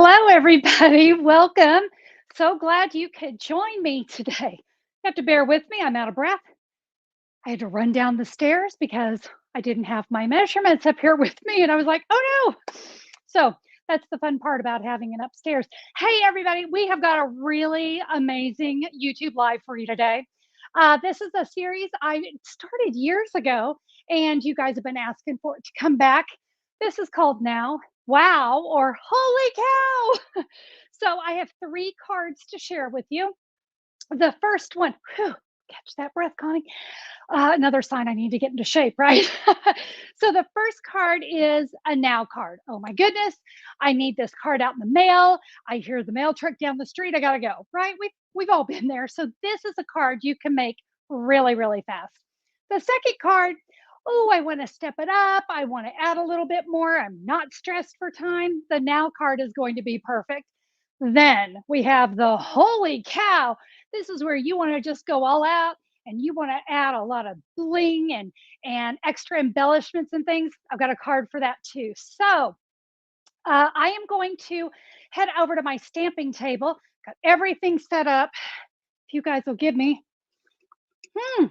Hello, everybody. Welcome. So glad you could join me today. You have to bear with me. I'm out of breath. I had to run down the stairs because I didn't have my measurements up here with me. And I was like, oh no. So that's the fun part about having an upstairs. Hey, everybody. We have got a really amazing YouTube Live for you today. This is a series I started years ago, and you guys have been asking for it to come back. This is called Now Wow or Holy Cow. So I have three cards to share with you. The first one, whew, catch that breath, Connie. Another sign I need to get into shape, right? So the first card is a now card. Oh my goodness, I need this card out in the mail. I hear the mail truck down the street. I gotta go, right? We've all been there. So this is a card you can make really, really fast. The second card, oh, I want to step it up. I want to add a little bit more. I'm not stressed for time. The now card is going to be perfect. Then we have the holy cow. This is where you want to just go all out and you want to add a lot of bling and extra embellishments and things. I've got a card for that too. So I am going to head over to my stamping table. Got everything set up. If you guys will give me hmm,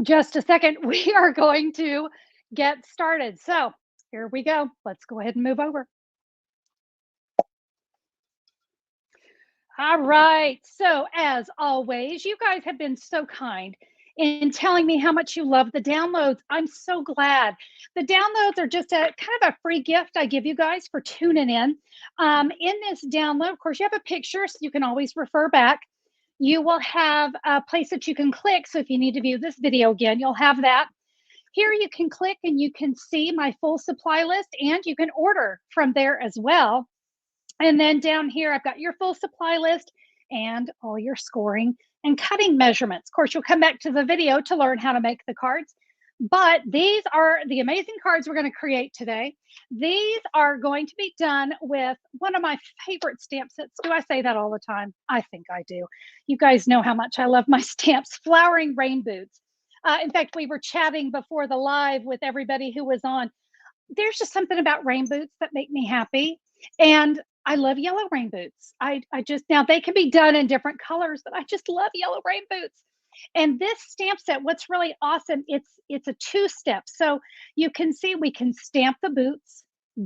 just a second, we are going to get started. So here we go. Let's go ahead and move over. All right. So, as always, you guys have been so kind in telling me how much you love the downloads. I'm so glad. The downloads are just a kind of a free gift I give you guys for tuning in. In this download, of course, you have a picture, so you can always refer back. You will have a place that you can click. So, if you need to view this video again, you'll have that. Here you can click and you can see my full supply list and you can order from there as well. And then down here, I've got your full supply list and all your scoring and cutting measurements. Of course, you'll come back to the video to learn how to make the cards. But these are the amazing cards we're going to create today. These are going to be done with one of my favorite stamp sets. Do I say that all the time? I think I do. You guys know how much I love my stamps, flowering rain boots. In fact, we were chatting before the live with everybody who was on. There's just something about rain boots that make me happy. And I love yellow rain boots. I just now they can be done in different colors, but I just love yellow rain boots. And this stamp set, what's really awesome, it's a two-step. So you can see we can stamp the boots,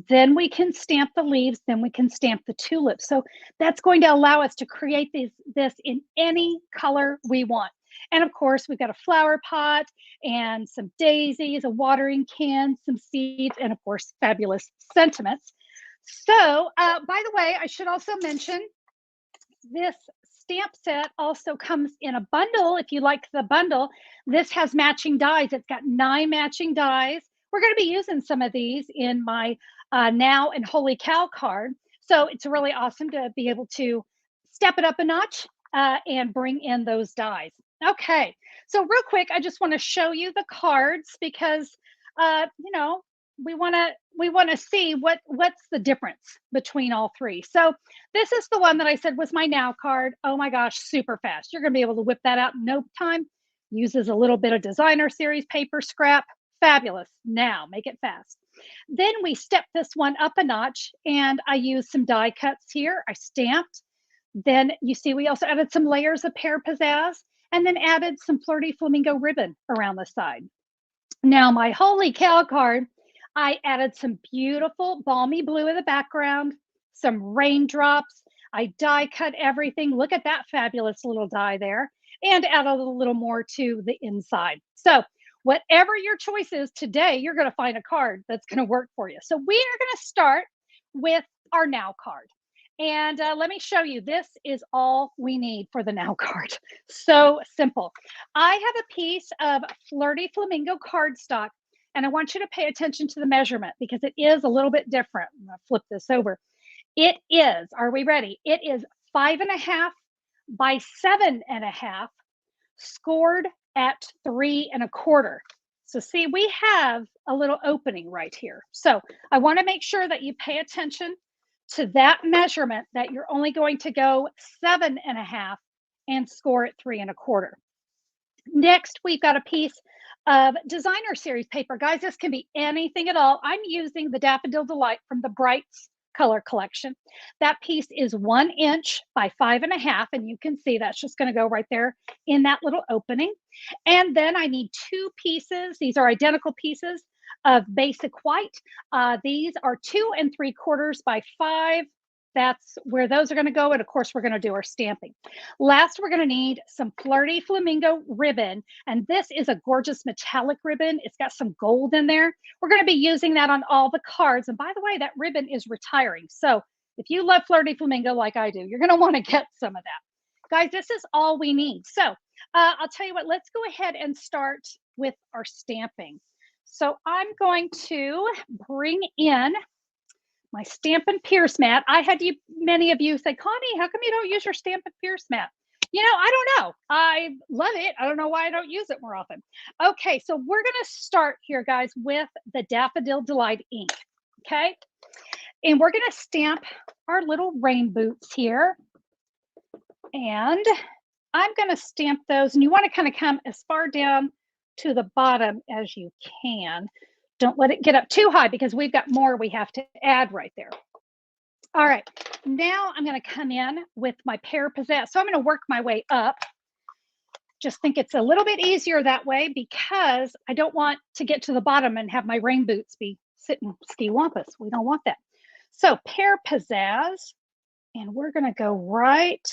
then we can stamp the leaves, then we can stamp the tulips. So that's going to allow us to create this in any color we want. And of course, we've got a flower pot and some daisies, a watering can, some seeds, and of course, fabulous sentiments. So, by the way, I should also mention this stamp set also comes in a bundle. If you like the bundle, this has matching dies. It's got 9 matching dies. We're going to be using some of these in my Now and Holy Cow card. So it's really awesome to be able to step it up a notch and bring in those dies. Okay, so real quick, I just want to show you the cards because you know we want to see what's the difference between all three. So this is the one that I said was my now card. Oh my gosh, super fast. You're going to be able to whip that out in no time. Uses a little bit of designer series paper scrap. Fabulous. Now make it fast. Then we step this one up a notch and I used some die cuts here. I stamped. Then you see we also added some layers of pear pizzazz and then added some flirty flamingo ribbon around the side. Now my holy cow card, I added some beautiful balmy blue in the background, some raindrops. I die cut everything. Look at that fabulous little die there, and add a little more to the inside. So whatever your choice is today, you're going to find a card that's going to work for you. So we are going to start with our now card. And let me show you, this is all we need for the now card. So simple. I have a piece of Flirty Flamingo cardstock, and I want you to pay attention to the measurement because it is a little bit different. I'm going to flip this over. It is, are we ready? It is 5.5 by 7.5, scored at 3.25. So see, we have a little opening right here. So I want to make sure that you pay attention to that measurement, that you're only going to go 7.5 and score at 3.25. Next, we've got a piece of designer series paper. Guys, this can be anything at all. I'm using the Daffodil Delight from the Brights color collection. That piece is 1 inch by 5.5, and you can see that's just going to go right there in that little opening. And then I need 2 pieces. These are identical pieces of basic white. These are 2 3/4 by 5. That's where those are going to go. And of course, we're going to do our stamping. Last, we're going to need some Flirty Flamingo ribbon. And this is a gorgeous metallic ribbon. It's got some gold in there. We're going to be using that on all the cards. And by the way, that ribbon is retiring. So if you love Flirty Flamingo like I do, you're going to want to get some of that. Guys, this is all we need. So I'll tell you what, let's go ahead and start with our stamping. So I'm going to bring in my Stampin' Pierce mat. I had many of you say, Connie, how come you don't use your Stampin' Pierce mat? You know, I don't know. I love it. I don't know why I don't use it more often. Okay, so we're going to start here, guys, with the Daffodil Delight ink. Okay, and we're going to stamp our little rain boots here. And I'm going to stamp those. And you want to kind of come as far down to the bottom as you can. Don't let it get up too high because we've got more we have to add right there. All right, now I'm going to come in with my pear pizzazz. So I'm going to work my way up. Just think it's a little bit easier that way because I don't want to get to the bottom and have my rain boots be sitting ski-wampus. We don't want that. So pear pizzazz, and we're going to go right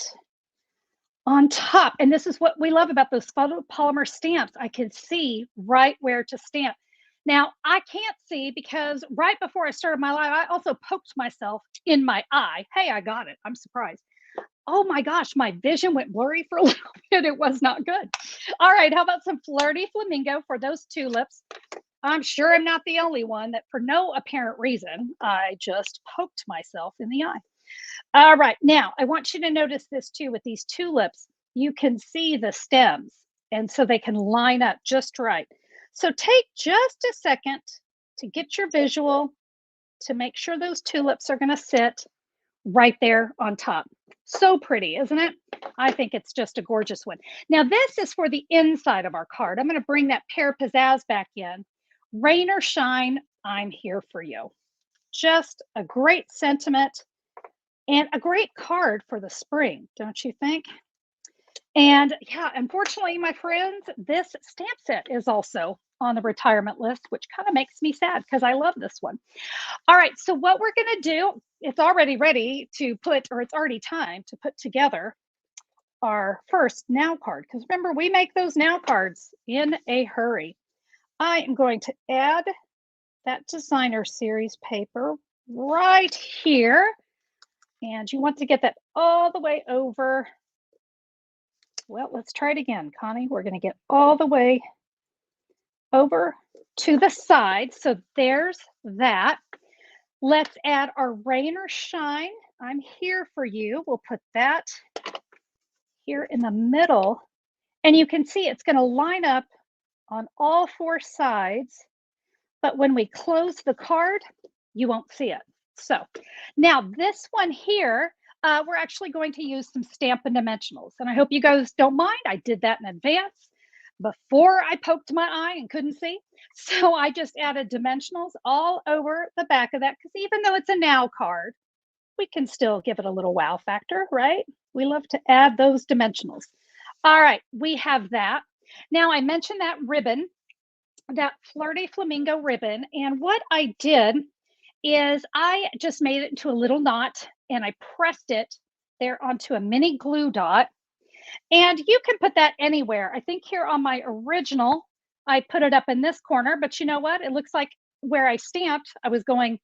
on top. And this is what we love about those photopolymer stamps. I can see right where to stamp. Now, I can't see because right before I started my live, I also poked myself in my eye. Hey, I got it. I'm surprised. Oh my gosh, my vision went blurry for a little bit. It was not good. All right, how about some Flirty Flamingo for those tulips? I'm sure I'm not the only one that for no apparent reason, I just poked myself in the eye. All right, now I want you to notice this too with these tulips. You can see the stems, and so they can line up just right. So take just a second to get your visual to make sure those tulips are going to sit right there on top. So pretty, isn't it? I think it's just a gorgeous one. Now, this is for the inside of our card. I'm going to bring that pear pizzazz back in. Rain or shine, I'm here for you. Just a great sentiment and a great card for the spring, don't you think? And yeah, unfortunately, my friends, this stamp set is also on the retirement list, which kind of makes me sad because I love this one. All right, so what we're going to do, it's already ready to put, or it's already time to put together our first now card. Because remember, we make those now cards in a hurry. I am going to add that designer series paper right here. And you want to get that all the way over. Well, let's try it again, Connie. We're going to get all the way over to the side. So there's that. Let's add our rain or shine. I'm here for you. We'll put that here in the middle. And you can see it's going to line up on all 4 sides. But when we close the card, you won't see it. So now this one here, we're actually going to use some Stampin' Dimensionals. And I hope you guys don't mind. I did that in advance before I poked my eye and couldn't see. So I just added dimensionals all over the back of that because even though it's a now card, we can still give it a little wow factor, right? We love to add those dimensionals. All right, we have that. Now I mentioned that ribbon, that Flirty Flamingo ribbon. And what I did is I just made it into a little knot and I pressed it there onto a mini glue dot. And you can put that anywhere. I think here on my original, I put it up in this corner, but you know what? It looks like where I stamped, I was going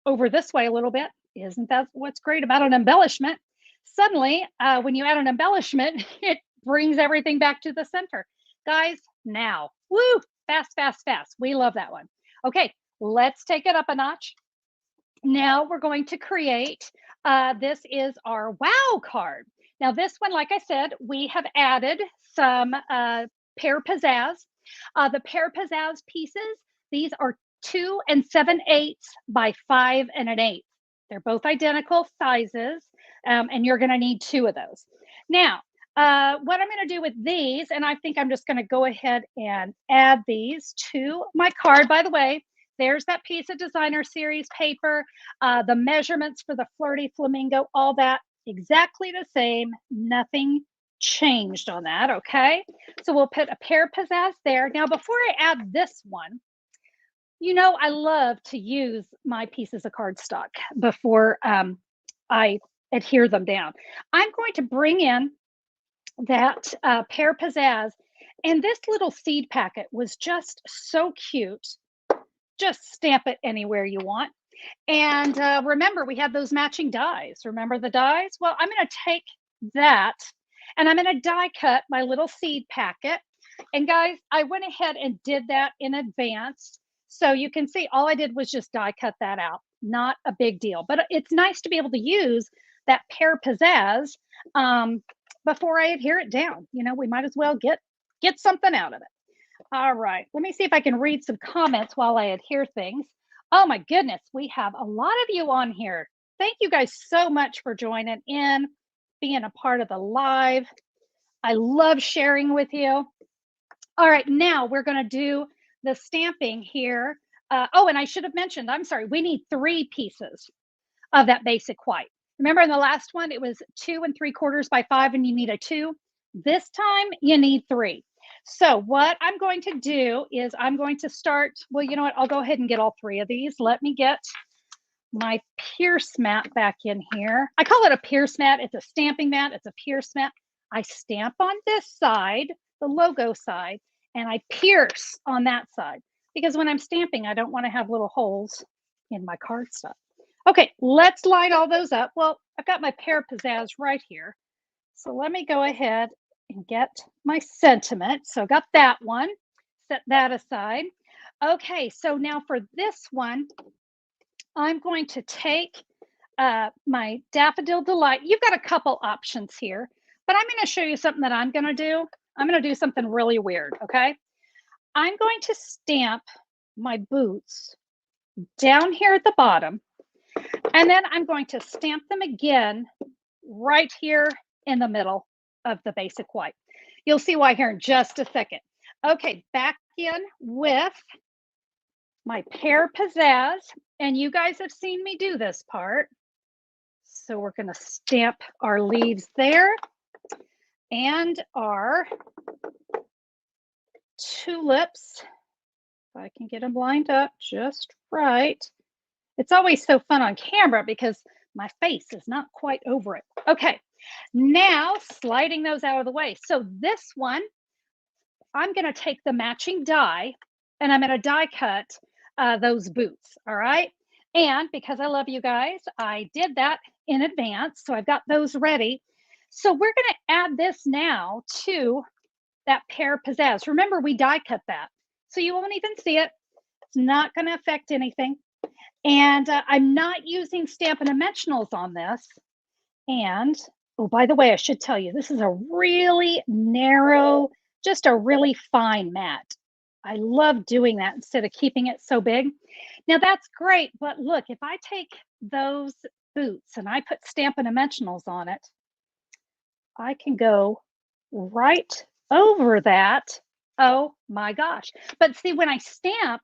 over this way a little bit. Isn't that what's great about an embellishment? Suddenly, when you add an embellishment, it brings everything back to the center. Guys, now, woo, fast, fast, fast. We love that one. Okay, let's take it up a notch. Now we're going to create, this is our wow card. Now this one, like I said, we have added some pear pizzazz. The pear pizzazz pieces, these are 2 7/8 by 5 1/8. They're both identical sizes, and you're gonna need 2 of those. Now, what I'm gonna do with these, and I think I'm just gonna go ahead and add these to my card. By the way, there's that piece of designer series paper, the measurements for the flirty flamingo, all that exactly the same, nothing changed on that, okay? So we'll put a pear pizzazz there. Now, before I add this one, I love to use my pieces of cardstock before I adhere them down. I'm going to bring in that pear pizzazz, and this little seed packet was just so cute. Just stamp it anywhere you want. And remember, we have those matching dies. Remember the dies? Well, I'm going to take that and I'm going to die cut my little seed packet. And guys, I went ahead and did that in advance. So you can see all I did was just die cut that out. Not a big deal, but it's nice to be able to use that pear pizzazz before I adhere it down. We might as well get something out of it. All right, let me see if I can read some comments while I adhere things. Oh my goodness, we have a lot of you on here. Thank you guys so much for joining in, being a part of the live. I love sharing with you. All right, now we're going to do the stamping here. Oh, and I should have mentioned, I'm sorry, we need 3 pieces of that basic white. Remember in the last one, it was 2 3/4 by 5 and you need a 2. This time you need 3. So what I'm going to do is I'm going to start, well, you know what? I'll go ahead and get all 3 of these. Let me get my pierce mat back in here. I call it a pierce mat. It's a stamping mat. It's a pierce mat. I stamp on this side, the logo side, and I pierce on that side because when I'm stamping, I don't want to have little holes in my cardstock. Okay, let's line all those up. Well, I've got my pear pizzazz right here. So let me go ahead and get my sentiment. So got that one, set that aside. Okay, so now for this one, I'm going to take my Daffodil Delight. You've got a couple options here, but I'm going to show you something that I'm going to do. I'm going to do something really weird, okay? I'm going to stamp my boots down here at the bottom, and then I'm going to stamp them again right here in the middle of the basic white. You'll see why here in just a second. Okay, back in with my pear pizzazz, and you guys have seen me do this part. So we're going to stamp our leaves there and our tulips. If I can get them lined up just right. It's always so fun on camera because my face is not quite over it. Okay, now sliding those out of the way. So this one, I'm going to take the matching die and I'm going to die cut those boots. All right. And because I love you guys, I did that in advance. So I've got those ready. So we're going to add this now to that pear pizzazz. Remember, we die cut that. So you won't even see it. It's not going to affect anything. And I'm not using Stampin' Dimensionals on this. And, oh, by the way, I should tell you, this is a really narrow, just a really fine mat. I love doing that instead of keeping it so big. Now that's great, but look, if I take those boots and I put Stampin' Dimensionals on it, I can go right over that. Oh my gosh. But see, when I stamp,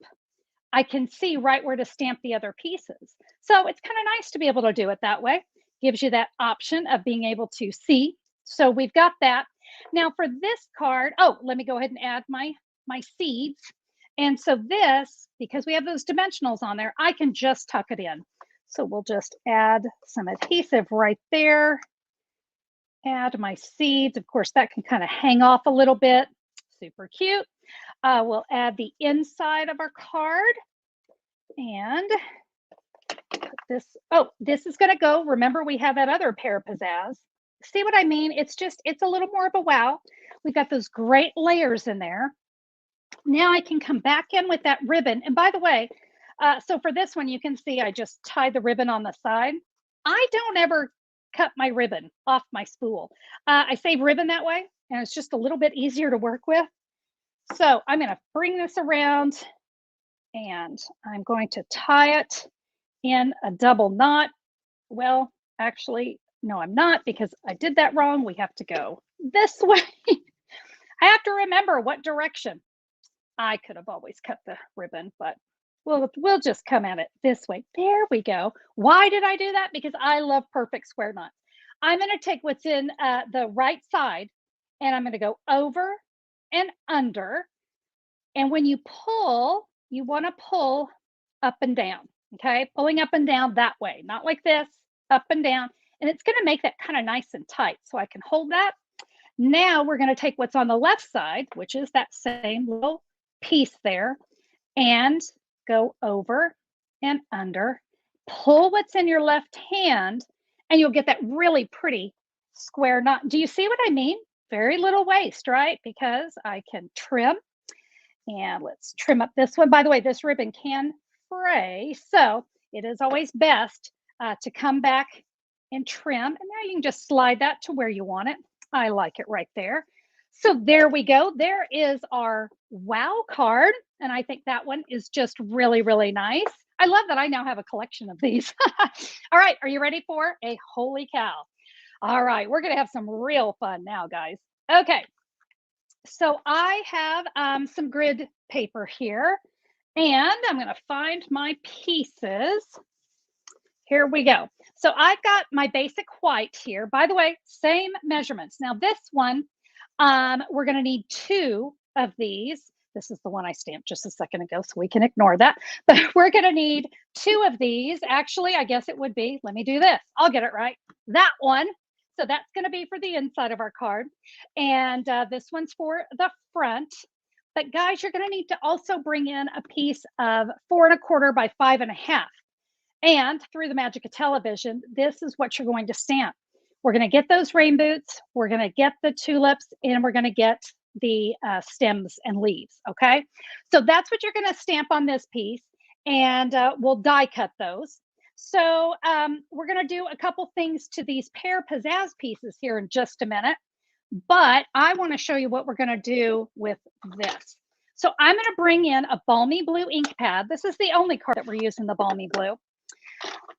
I can see right where to stamp the other pieces. So it's kind of nice to be able to do it that way. Gives you that option of being able to see. So we've got that. Now for this card, oh, let me go ahead and add my seeds. And so this, because we have those dimensionals on there, I can just tuck it in. So we'll just add some adhesive right there. Add my seeds. Of course, that can kind of hang off a little bit. Super cute. We'll add the inside of our card and put this. Oh, this is going to go. Remember, we have that other pear pizzazz. See what I mean? It's a little more of a wow. We've got those great layers in there. Now I can come back in with that ribbon. And by the way, so for this one, you can see I just tied the ribbon on the side. I don't ever cut my ribbon off my spool. I save ribbon that way, and it's just a little bit easier to work with. So I'm going to bring this around and I'm going to tie it in a double knot. Well, actually, no, I'm not because I did that wrong. We have to go this way. I have to remember what direction. I could have always cut the ribbon, but We'll just come at it this way. There we go. Why did I do that? Because I love perfect square knots. I'm going to take what's in the right side and I'm going to go over and under. And when you pull, you want to pull up and down. Okay. Pulling up and down that way, not like this, up and down. And it's going to make that kind of nice and tight. So I can hold that. Now we're going to take what's on the left side, which is that same little piece there, and go over and under. Pull what's in your left hand, and you'll get that really pretty square knot. Do you see what I mean? Very little waste, right? Because I can trim, and let's trim up this one. By the way, this ribbon can fray, so it is always best to come back and trim. And now you can just slide that to where you want it. I like it right there. So there we go. There is our wow card. And I think that one is just really, really nice. I love that I now have a collection of these. All right. Are you ready for a holy cow? All right. We're going to have some real fun now, guys. Okay. So I have some grid paper here. And I'm going to find my pieces. Here we go. So I've got my basic white here. By the way, same measurements. Now this one, we're going to need 2 of these. This is the one I stamped just a second ago, so we can ignore that. But we're going to need 2 of these. Actually, I guess it would be, let me do this. I'll get it right. That one. So that's going to be for the inside of our card. And this one's for the front. But guys, you're going to need to also bring in a piece of 4 1/4 by 5 1/2. And through the magic of television, this is what you're going to stamp. We're going to get those rain boots, we're going to get the tulips, and we're going to get the stems and leaves, okay? So that's what you're going to stamp on this piece, and we'll die cut those. So we're going to do a couple things to these pear pizzazz pieces here in just a minute, but I want to show you what we're going to do with this. So I'm going to bring in a balmy blue ink pad. This is the only card that we're using the balmy blue.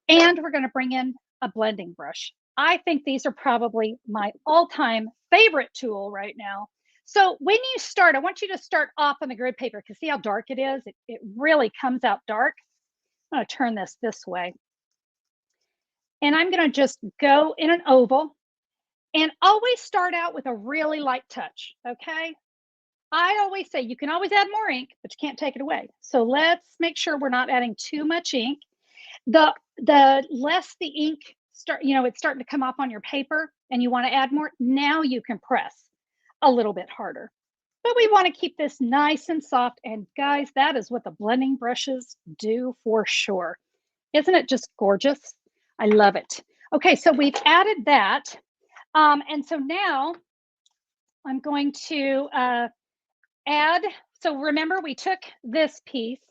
And we're going to bring in a blending brush. I think these are probably my all-time favorite tool right now. So when you start, I want you to start off on the grid paper because see how dark it is? It really comes out dark. I'm going to turn this way. And I'm going to just go in an oval and always start out with a really light touch, okay? I always say you can always add more ink, but you can't take it away. So let's make sure we're not adding too much ink. The less the ink it's starting to come off on your paper and you want to add more, now you can press a little bit harder. But we want to keep this nice and soft. And guys, that is what the blending brushes do for sure. Isn't it just gorgeous? I love it. Okay, so we've added that. And so now I'm going to add, so remember we took this piece.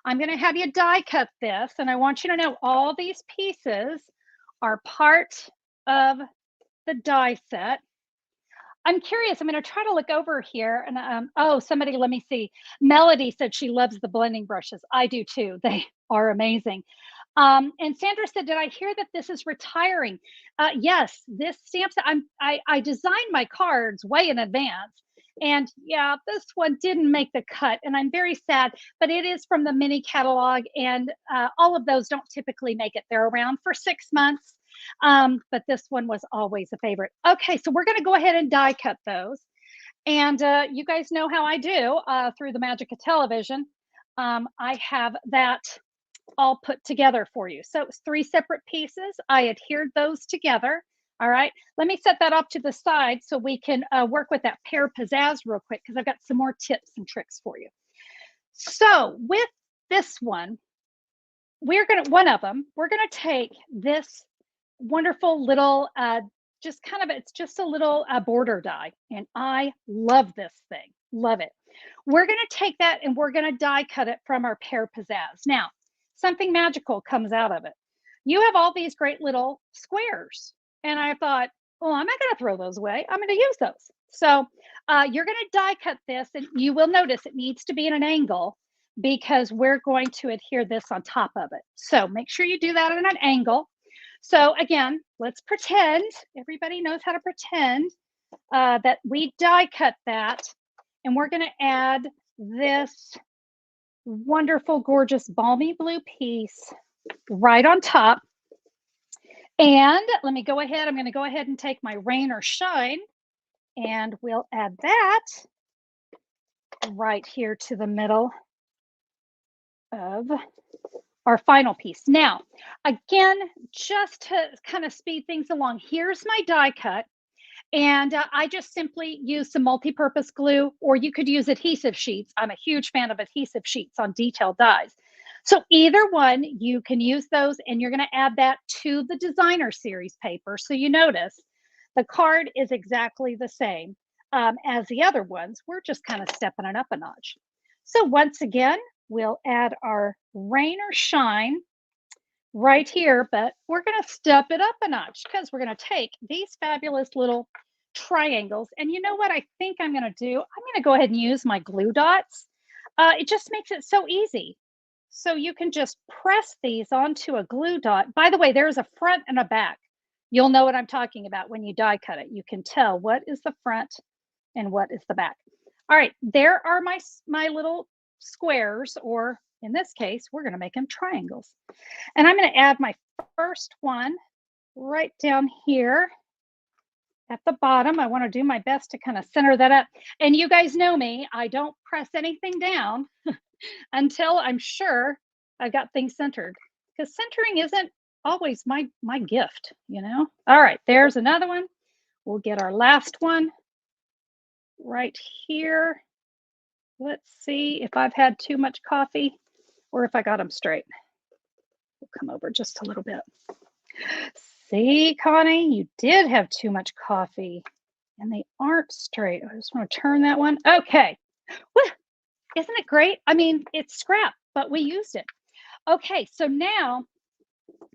I'm going to have you die cut this, and I want you to know all these pieces are part of the die set. I'm curious. I'm going to try to look over here, and oh, somebody, let me see. Melody said she loves the blending brushes. I do too. They are amazing. And Sandra said, "Did I hear that this is retiring?" Yes, this stamp set. I designed my cards way in advance. And yeah, this one didn't make the cut, and I'm very sad, but it is from the mini catalog, and all of those don't typically make it. They're around for 6 months, but this one was always a favorite. Okay, so we're going to go ahead and die cut those. And you guys know how I do through the magic of television. I have that all put together for you. So it's 3 separate pieces. I adhered those together. All right, let me set that off to the side so we can work with that pear pizzazz real quick because I've got some more tips and tricks for you. So with this one, we're going to take this wonderful little, it's just a little border die. And I love this thing, love it. We're going to take that and we're going to die cut it from our pear pizzazz. Now, something magical comes out of it. You have all these great little squares. And I thought, well, I'm not going to throw those away. I'm going to use those. So you're going to die cut this, and you will notice it needs to be in an angle because we're going to adhere this on top of it. So make sure you do that at an angle. So again, let's pretend, everybody knows how to pretend that we die cut that, and we're going to add this wonderful, gorgeous, balmy blue piece right on top. And let me go ahead. I'm going to go ahead and take my rain or shine, and we'll add that right here to the middle of our final piece. Now, again, just to kind of speed things along, here's my die cut. And I just simply use some multi-purpose glue, or you could use adhesive sheets. I'm a huge fan of adhesive sheets on detailed dies. So either one, you can use those, and you're going to add that to the designer series paper. So you notice the card is exactly the same as the other ones. We're just kind of stepping it up a notch. So once again, we'll add our rain or shine right here, but we're going to step it up a notch because we're going to take these fabulous little triangles. And you know what I think I'm going to do? I'm going to go ahead and use my glue dots. It just makes it so easy. So you can just press these onto a glue dot. By the way, there's a front and a back. You'll know what I'm talking about when you die cut it. You can tell what is the front and what is the back. All right, there are my little squares, or in this case, we're going to make them triangles. And I'm going to add my first one right down here at the bottom. I want to do my best to kind of center that up. And you guys know me, I don't press anything down until I'm sure I've got things centered, because centering isn't always my gift, you know? All right, there's another one. We'll get our last one right here. Let's see if I've had too much coffee or if I got them straight. We'll come over just a little bit. See, Connie, you did have too much coffee and they aren't straight. I just want to turn that one. Okay. Well, isn't it great? I mean, it's scrap, but we used it. Okay, so now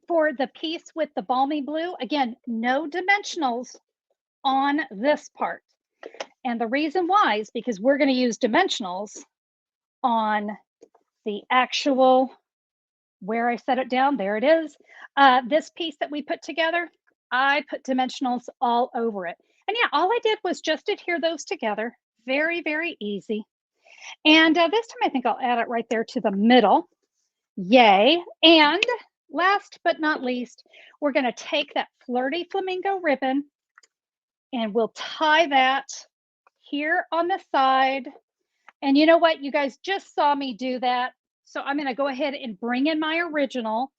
for the piece with the balmy blue, again, no dimensionals on this part. And the reason why is because we're going to use dimensionals on the actual, where I set it down, there it is. This piece that we put together, I put dimensionals all over it. And yeah, all I did was just adhere those together. Very, very easy. And this time I think I'll add it right there to the middle. Yay. And last but not least, we're going to take that flirty flamingo ribbon and we'll tie that here on the side. And you know what? You guys just saw me do that. So I'm going to go ahead and bring in my original.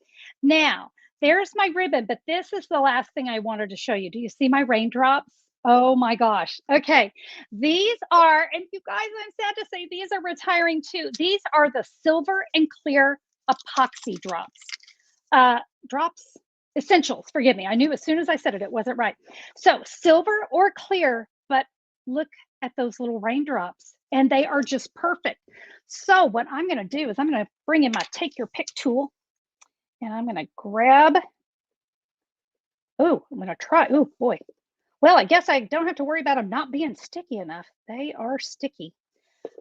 Now, there's my ribbon, but this is the last thing I wanted to show you. Do you see my raindrops? Oh my gosh. Okay. These are, and you guys, I'm sad to say, these are retiring too. These are the silver and clear epoxy drops. Drops, essentials, forgive me. I knew as soon as I said it, it wasn't right. So silver or clear, but look at those little raindrops and they are just perfect. So what I'm going to do is I'm going to bring in my take your pick tool and I'm going to grab, oh, I'm going to try, oh boy. Well, I guess I don't have to worry about them not being sticky enough. They are sticky.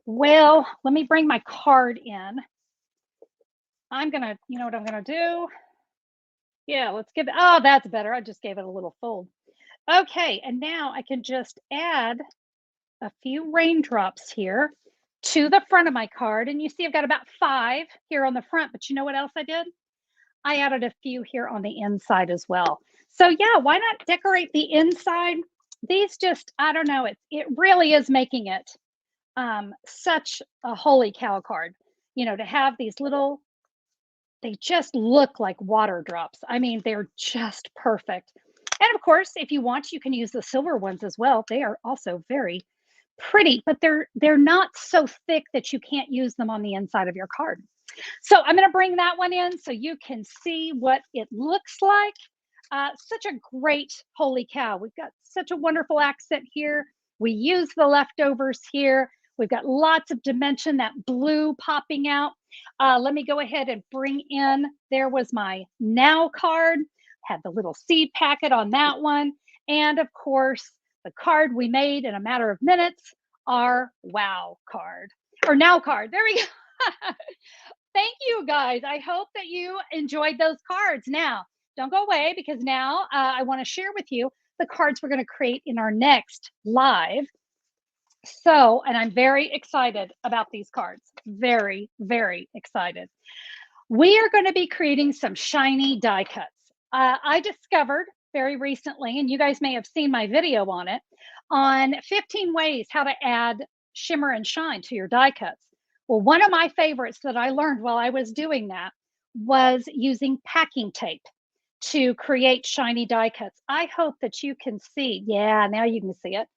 Well, let me bring my card in. I'm going to, you know what I'm going to do? Yeah, let's give it, oh, that's better. I just gave it a little fold. Okay, and now I can just add a few raindrops here to the front of my card. And you see I've got about 5 here on the front, but you know what else I did? I added a few here on the inside as well. So yeah, why not decorate the inside? These just, I don't know, it really is making it such a holy cow card, you know, to have these little, they just look like water drops. I mean, they're just perfect. And of course, if you want, you can use the silver ones as well. They are also very pretty, but they're not so thick that you can't use them on the inside of your card. So I'm going to bring that one in so you can see what it looks like. Such a great holy cow. We've got such a wonderful accent here. We use the leftovers here. We've got lots of dimension, that blue popping out. Let me go ahead and bring in, there was my now card, had the little seed packet on that one. And of course, the card we made in a matter of minutes, our wow card, or now card. There we go. Thank you guys. I hope that you enjoyed those cards. Now, don't go away because now I want to share with you the cards we're going to create in our next live So, and I'm very excited about these cards. Very, very excited. We are going to be creating some shiny die cuts. I discovered very recently, and you guys may have seen my video on it, on 15 ways how to add shimmer and shine to your die cuts. Well, one of my favorites that I learned while I was doing that was using packing tape to create shiny die cuts. I hope that you can see. Yeah, now you can see it.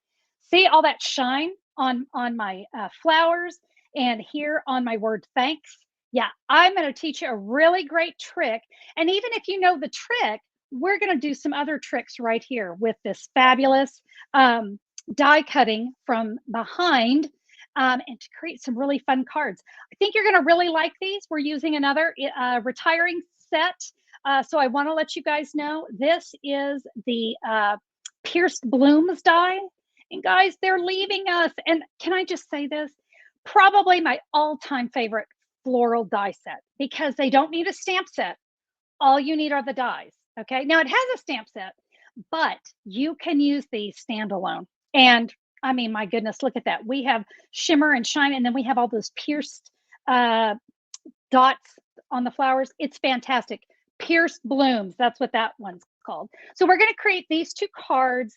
See all that shine on my flowers and here on my word thanks. Yeah, I'm going to teach you a really great trick. And even if you know the trick, we're going to do some other tricks right here with this fabulous um, die cutting from behind and to create some really fun cards. I think you're going to really like these. We're using another retiring set. So I want to let you guys know this is the pierced blooms die. And guys, they're leaving us. And can I just say this? Probably my all-time favorite floral die set because they don't need a stamp set. All you need are the dies. Okay. Now it has a stamp set, but you can use these standalone. And I mean, my goodness, look at that. We have shimmer and shine, and then we have all those pierced uh, dots on the flowers. It's fantastic. Pierced blooms. That's what that one's called. So we're going to create these two cards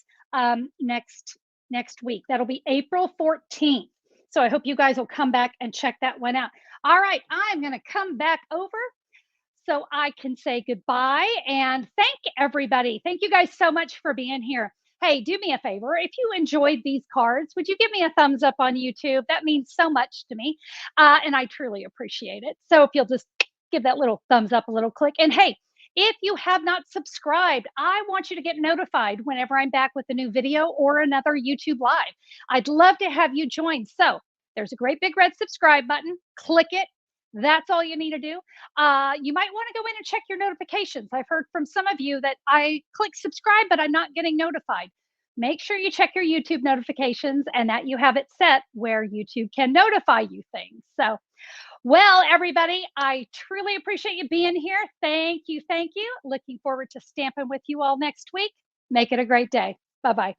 next week. That'll be April 14th. So I hope you guys will come back and check that one out. All right, I'm going to come back over so I can say goodbye and thank everybody. Thank you guys so much for being here. Hey, do me a favor. If you enjoyed these cards, would you give me a thumbs up on YouTube? That means so much to me. And I truly appreciate it. So if you'll just give that little thumbs up, a little click. And hey, if you have not subscribed, I want you to get notified whenever I'm back with a new video or another YouTube live. I'd love to have you join. So there's a great big red subscribe button. Click it. That's all you need to do. You might want to go in and check your notifications. I've heard from some of you that I click subscribe, but I'm not getting notified. Make sure you check your YouTube notifications and that you have it set where YouTube can notify you things. So, well, everybody, I truly appreciate you being here. Thank you. Thank you. Looking forward to stamping with you all next week. Make it a great day. Bye bye.